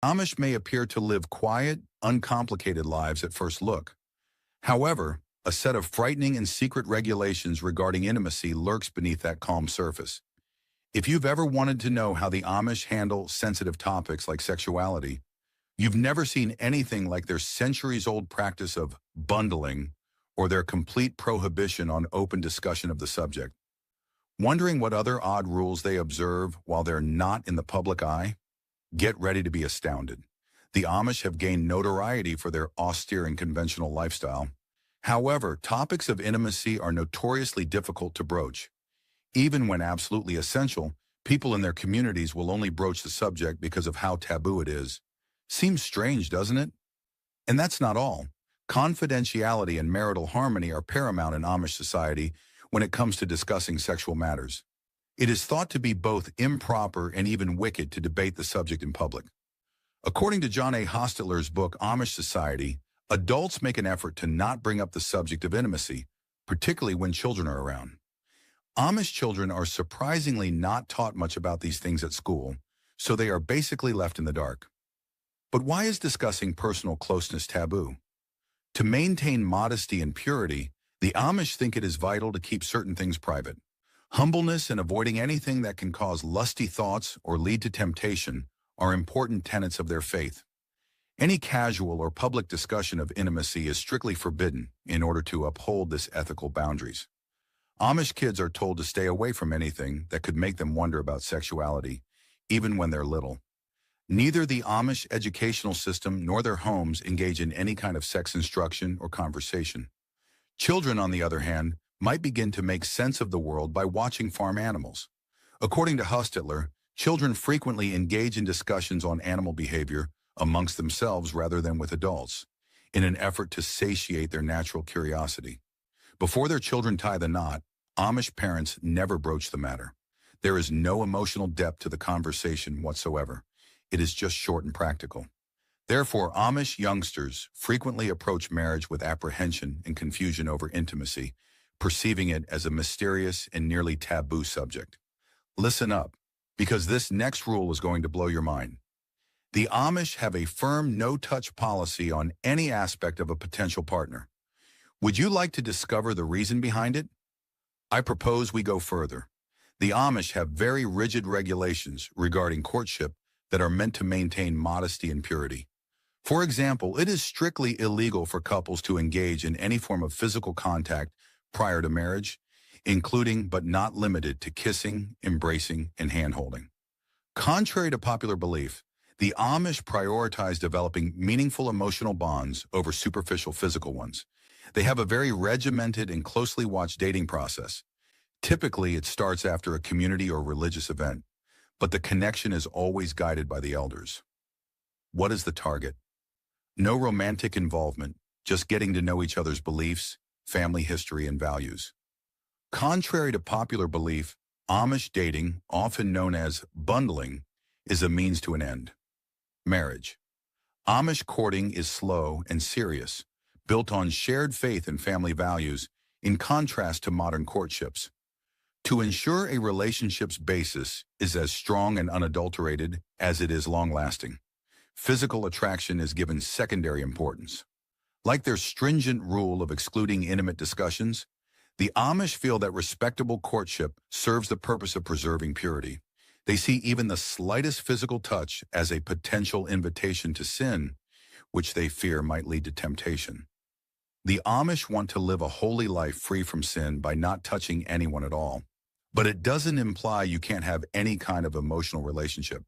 Amish may appear to live quiet, uncomplicated lives at first look. However, a set of frightening and secret regulations regarding intimacy lurks beneath that calm surface. If you've ever wanted to know how the Amish handle sensitive topics like sexuality, you've never seen anything like their centuries-old practice of bundling or their complete prohibition on open discussion of the subject. Wondering what other odd rules they observe while they're not in the public eye? Get ready to be astounded. The Amish have gained notoriety for their austere and conventional lifestyle. However, topics of intimacy are notoriously difficult to broach. Even when absolutely essential, people in their communities will only broach the subject because of how taboo it is. Seems strange, doesn't it? And that's not all. Confidentiality and marital harmony are paramount in Amish society when it comes to discussing sexual matters. It is thought to be both improper and even wicked to debate the subject in public. According to John A. Hostetler's book, Amish Society, adults make an effort to not bring up the subject of intimacy, particularly when children are around. Amish children are surprisingly not taught much about these things at school, so they are basically left in the dark. But why is discussing personal closeness taboo? To maintain modesty and purity, the Amish think it is vital to keep certain things private. Humbleness and avoiding anything that can cause lusty thoughts or lead to temptation are important tenets of their faith. Any casual or public discussion of intimacy is strictly forbidden in order to uphold this ethical boundaries. Amish kids are told to stay away from anything that could make them wonder about sexuality, even when they're little. Neither the Amish educational system nor their homes engage in any kind of sex instruction or conversation. Children, on the other hand, might begin to make sense of the world by watching farm animals. According to Hostetler, children frequently engage in discussions on animal behavior amongst themselves rather than with adults, in an effort to satiate their natural curiosity. Before their children tie the knot, Amish parents never broach the matter. There is no emotional depth to the conversation whatsoever. It is just short and practical. Therefore, Amish youngsters frequently approach marriage with apprehension and confusion over intimacy, perceiving it as a mysterious and nearly taboo subject. Listen up, because this next rule is going to blow your mind. The Amish have a firm no-touch policy on any aspect of a potential partner. Would you like to discover the reason behind it? I propose we go further. The Amish have very rigid regulations regarding courtship that are meant to maintain modesty and purity. For example, it is strictly illegal for couples to engage in any form of physical contact prior to marriage, including but not limited to kissing, embracing, and hand-holding. Contrary to popular belief, the Amish prioritize developing meaningful emotional bonds over superficial physical ones. They have a very regimented and closely watched dating process. Typically, it starts after a community or religious event, but the connection is always guided by the elders. What is the target? No romantic involvement, just getting to know each other's beliefs, family history, and values. Contrary to popular belief, Amish dating, often known as bundling, is a means to an end. Marriage. Amish courting is slow and serious, built on shared faith and family values, in contrast to modern courtships. To ensure a relationship's basis is as strong and unadulterated as it is long-lasting, physical attraction is given secondary importance. Like their stringent rule of excluding intimate discussions, the Amish feel that respectable courtship serves the purpose of preserving purity. They see even the slightest physical touch as a potential invitation to sin, which they fear might lead to temptation. The Amish want to live a holy life free from sin by not touching anyone at all. But it doesn't imply you can't have any kind of emotional relationship.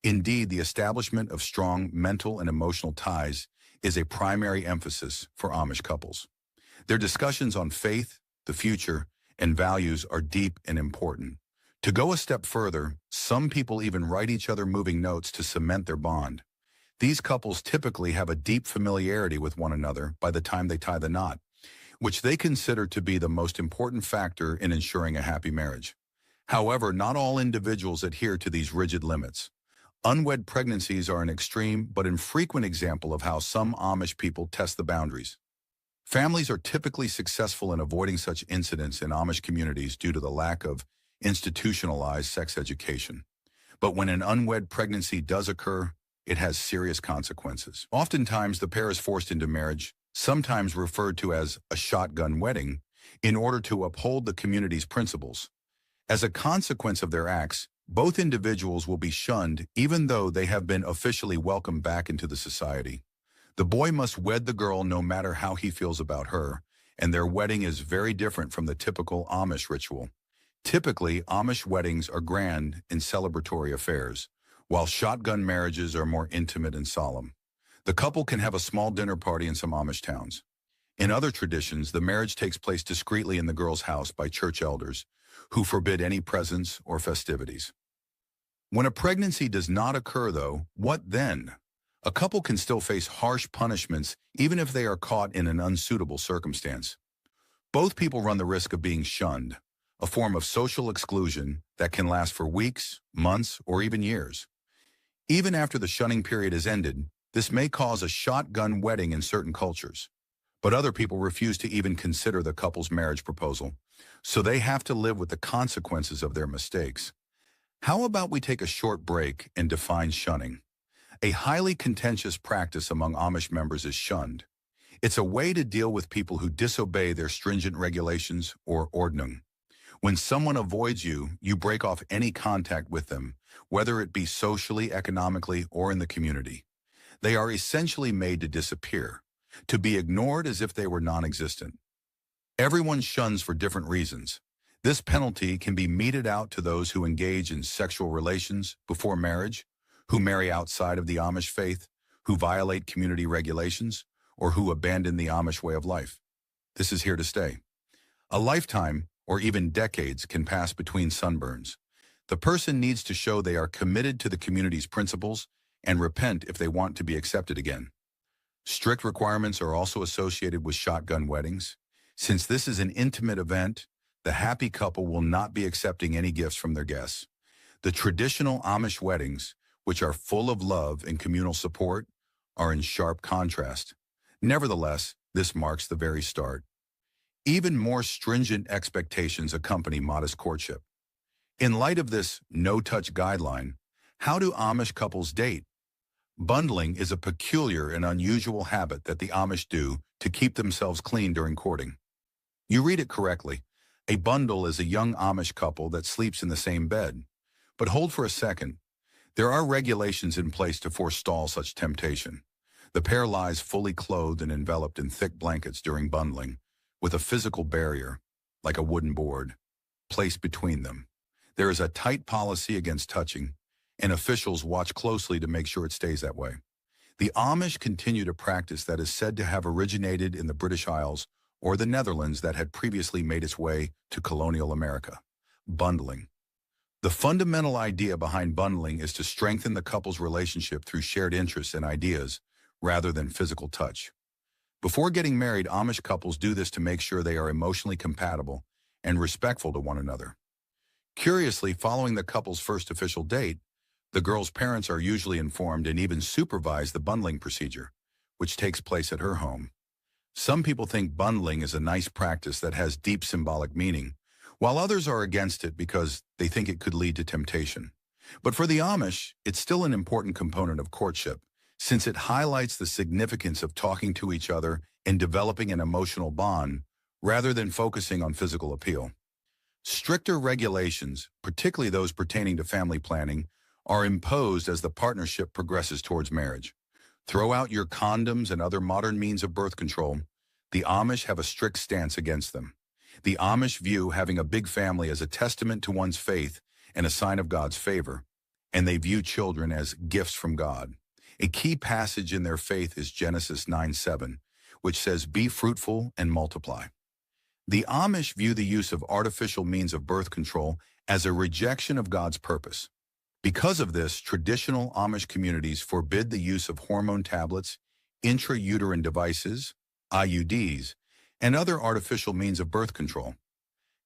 Indeed, the establishment of strong mental and emotional ties is a primary emphasis for Amish couples. Their discussions on faith, the future, and values are deep and important. To go a step further, some people even write each other moving notes to cement their bond. These couples typically have a deep familiarity with one another by the time they tie the knot, which they consider to be the most important factor in ensuring a happy marriage. However, not all individuals adhere to these rigid limits. Unwed pregnancies are an extreme but infrequent example of how some Amish people test the boundaries. Families are typically successful in avoiding such incidents in Amish communities due to the lack of institutionalized sex education. But when an unwed pregnancy does occur, it has serious consequences. Oftentimes, the pair is forced into marriage, sometimes referred to as a shotgun wedding, in order to uphold the community's principles. As a consequence of their acts, both individuals will be shunned even though they have been officially welcomed back into the society. The boy must wed the girl no matter how he feels about her, and their wedding is very different from the typical Amish ritual. Typically, Amish weddings are grand and celebratory affairs, while shotgun marriages are more intimate and solemn. The couple can have a small dinner party in some Amish towns. In other traditions, the marriage takes place discreetly in the girl's house by church elders, who forbid any presents or festivities. When a pregnancy does not occur, though, what then? A couple can still face harsh punishments even if they are caught in an unsuitable circumstance. Both people run the risk of being shunned, a form of social exclusion that can last for weeks, months, or even years. Even after the shunning period is ended, this may cause a shotgun wedding in certain cultures. But other people refuse to even consider the couple's marriage proposal, so they have to live with the consequences of their mistakes. How about we take a short break and define shunning? A highly contentious practice among Amish members is shunned. It's a way to deal with people who disobey their stringent regulations or ordnung. When someone avoids you, you break off any contact with them, whether it be socially, economically, or in the community. They are essentially made to disappear, to be ignored as if they were non-existent. Everyone shuns for different reasons. This penalty can be meted out to those who engage in sexual relations before marriage, who marry outside of the Amish faith, who violate community regulations, or who abandon the Amish way of life. This is here to stay. A lifetime, or even decades, can pass between sunburns. The person needs to show they are committed to the community's principles and repent if they want to be accepted again. Strict requirements are also associated with shotgun weddings. Since this is an intimate event, the happy couple will not be accepting any gifts from their guests. The traditional Amish weddings, which are full of love and communal support, are in sharp contrast. Nevertheless, this marks the very start. Even more stringent expectations accompany modest courtship. In light of this no-touch guideline, how do Amish couples date? Bundling is a peculiar and unusual habit that the Amish do to keep themselves clean during courting. You read it correctly. A bundle is a young Amish couple that sleeps in the same bed. But hold for a second. There are regulations in place to forestall such temptation. The pair lies fully clothed and enveloped in thick blankets during bundling, with a physical barrier, like a wooden board, placed between them. There is a tight policy against touching, and officials watch closely to make sure it stays that way. The Amish continue to practice that is said to have originated in the British Isles or the Netherlands that had previously made its way to colonial America. Bundling. The fundamental idea behind bundling is to strengthen the couple's relationship through shared interests and ideas, rather than physical touch. Before getting married, Amish couples do this to make sure they are emotionally compatible and respectful to one another. Curiously, following the couple's first official date, the girl's parents are usually informed and even supervise the bundling procedure, which takes place at her home. Some people think bundling is a nice practice that has deep symbolic meaning, while others are against it because they think it could lead to temptation. But for the Amish, it's still an important component of courtship, since it highlights the significance of talking to each other and developing an emotional bond rather than focusing on physical appeal. Stricter regulations, particularly those pertaining to family planning, are imposed as the partnership progresses towards marriage. Throw out your condoms and other modern means of birth control. The Amish have a strict stance against them. The Amish view having a big family as a testament to one's faith and a sign of God's favor, and they view children as gifts from God. A key passage in their faith is Genesis 9:7, which says, "Be fruitful and multiply." The Amish view the use of artificial means of birth control as a rejection of God's purpose. Because of this, traditional Amish communities forbid the use of hormone tablets, intrauterine devices, IUDs, and other artificial means of birth control.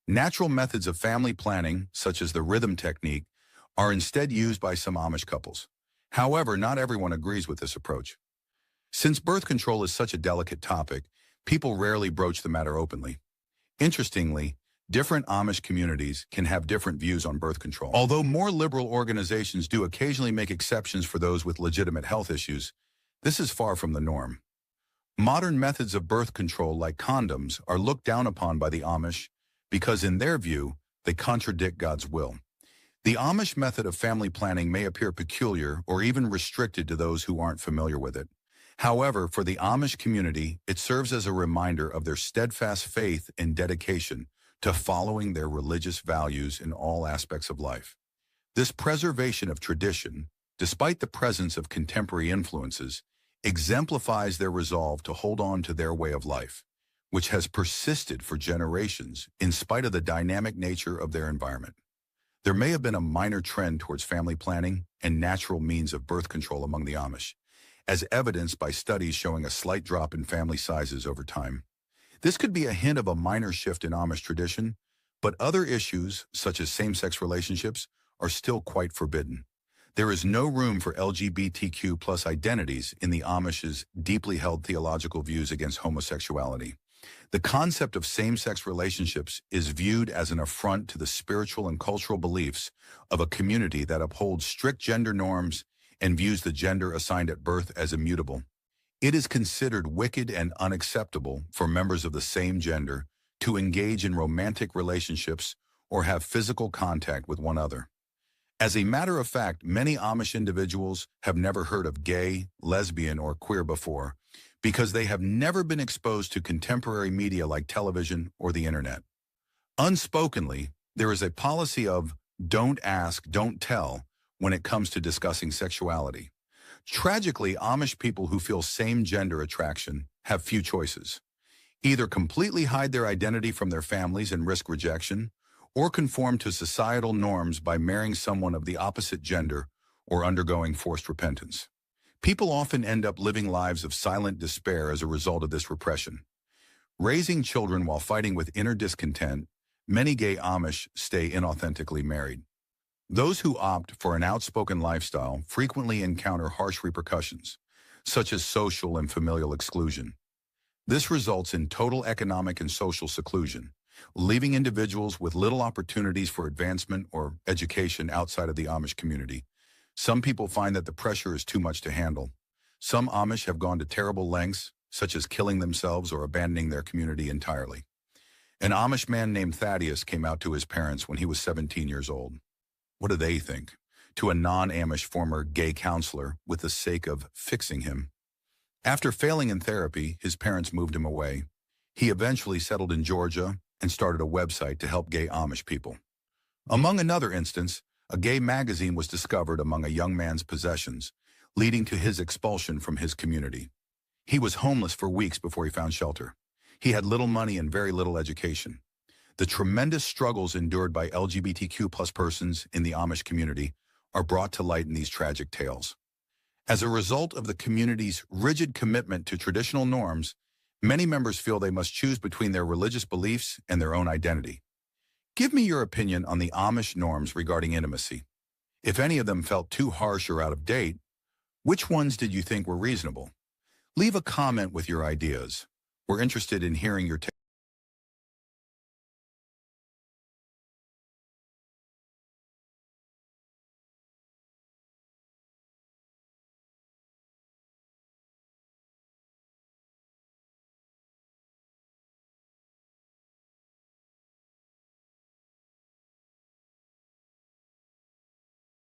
Natural methods of family planning, such as the rhythm technique, are instead used by some Amish couples. However, not everyone agrees with this approach. Since birth control is such a delicate topic, people rarely broach the matter openly. Interestingly, Different Amish communities can have different views on birth control. Although more liberal organizations do occasionally make exceptions for those with legitimate health issues, this is far from the norm. Modern methods of birth control like condoms are looked down upon by the Amish because in their view, they contradict God's will. The Amish method of family planning may appear peculiar or even restricted to those who aren't familiar with it. However, for the Amish community, it serves as a reminder of their steadfast faith and dedication to following their religious values in all aspects of life. This preservation of tradition, despite the presence of contemporary influences, exemplifies their resolve to hold on to their way of life, which has persisted for generations in spite of the dynamic nature of their environment. There may have been a minor trend towards family planning and natural means of birth control among the Amish, as evidenced by studies showing a slight drop in family sizes over time. This could be a hint of a minor shift in Amish tradition, but other issues, such as same-sex relationships, are still quite forbidden. There is no room for LGBTQ plus identities in the Amish's deeply held theological views against homosexuality. The concept of same-sex relationships is viewed as an affront to the spiritual and cultural beliefs of a community that upholds strict gender norms and views the gender assigned at birth as immutable. It is considered wicked and unacceptable for members of the same gender to engage in romantic relationships or have physical contact with one another. As a matter of fact, many Amish individuals have never heard of gay, lesbian, or queer before because they have never been exposed to contemporary media like television or the internet. Unspokenly, there is a policy of don't ask, don't tell when it comes to discussing sexuality. Tragically, Amish people who feel same-gender attraction have few choices. Either completely hide their identity from their families and risk rejection, or conform to societal norms by marrying someone of the opposite gender or undergoing forced repentance. People often end up living lives of silent despair as a result of this repression. Raising children while fighting with inner discontent, many gay Amish stay inauthentically married. Those who opt for an outspoken lifestyle frequently encounter harsh repercussions, such as social and familial exclusion. This results in total economic and social seclusion, leaving individuals with little opportunities for advancement or education outside of the Amish community. Some people find that the pressure is too much to handle. Some Amish have gone to terrible lengths, such as killing themselves or abandoning their community entirely. An Amish man named Thaddeus came out to his parents when he was 17 years old. What do they think? To a non-Amish former gay counselor with the sake of fixing him. After failing in therapy, his parents moved him away. He eventually settled in Georgia and started a website to help gay Amish people. Among another instance, a gay magazine was discovered among a young man's possessions, leading to his expulsion from his community. He was homeless for weeks before he found shelter. He had little money and very little education. The tremendous struggles endured by LGBTQ plus persons in the Amish community are brought to light in these tragic tales. As a result of the community's rigid commitment to traditional norms, many members feel they must choose between their religious beliefs and their own identity. Give me your opinion on the Amish norms regarding intimacy. If any of them felt too harsh or out of date, which ones did you think were reasonable? Leave a comment with your ideas. We're interested in hearing your take.